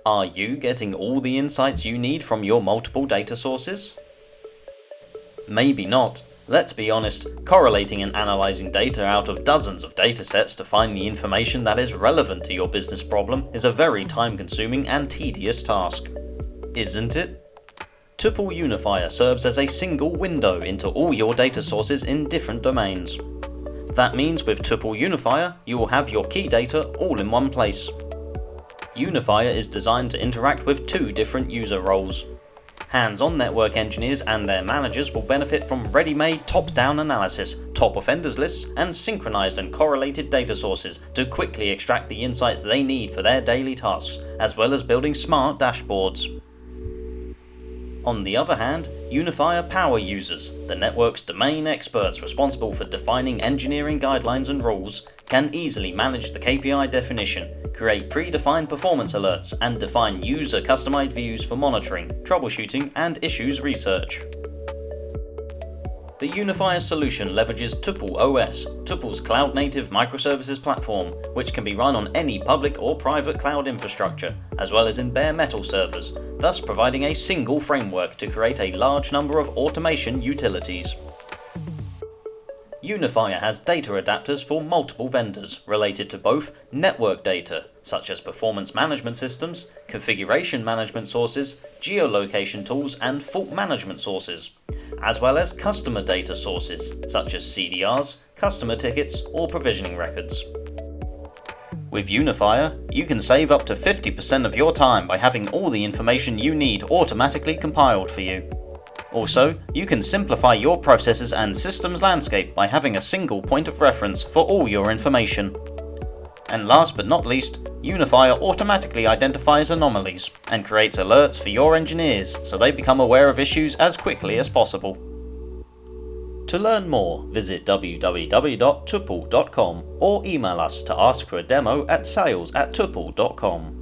Are you getting all the insights you need from your multiple data sources? Maybe not. Let's be honest, correlating and analysing data out of dozens of datasets to find the information that is relevant to your business problem is a very time-consuming and tedious task. Isn't it? Tupl Unifier serves as a single window into all your data sources in different domains. That means with Tupl Unifier, you will have your key data all in one place. Unifier is designed to interact with two different user roles. Hands-on network engineers and their managers will benefit from ready-made top-down analysis, top offenders lists, and synchronized and correlated data sources to quickly extract the insights they need for their daily tasks, as well as building smart dashboards. On the other hand, Unifier power users, the network's domain experts responsible for defining engineering guidelines and rules, can easily manage the KPI definition, create predefined performance alerts, and define user-customized views for monitoring, troubleshooting, and issues research. The Unifier solution leverages TuplOS, Tupl's cloud-native microservices platform, which can be run on any public or private cloud infrastructure, as well as in bare metal servers, thus providing a single framework to create a large number of automation utilities. Unifier has data adapters for multiple vendors related to both network data, such as performance management systems, configuration management sources, geolocation tools, and fault management sources, as well as customer data sources, such as CDRs, customer tickets, or provisioning records. With Unifier, you can save up to 50% of your time by having all the information you need automatically compiled for you. Also, you can simplify your processes and systems landscape by having a single point of reference for all your information. And last but not least, Unifier automatically identifies anomalies and creates alerts for your engineers so they become aware of issues as quickly as possible. To learn more, visit www.tupl.com or email us to ask for a demo at sales@tupl.com.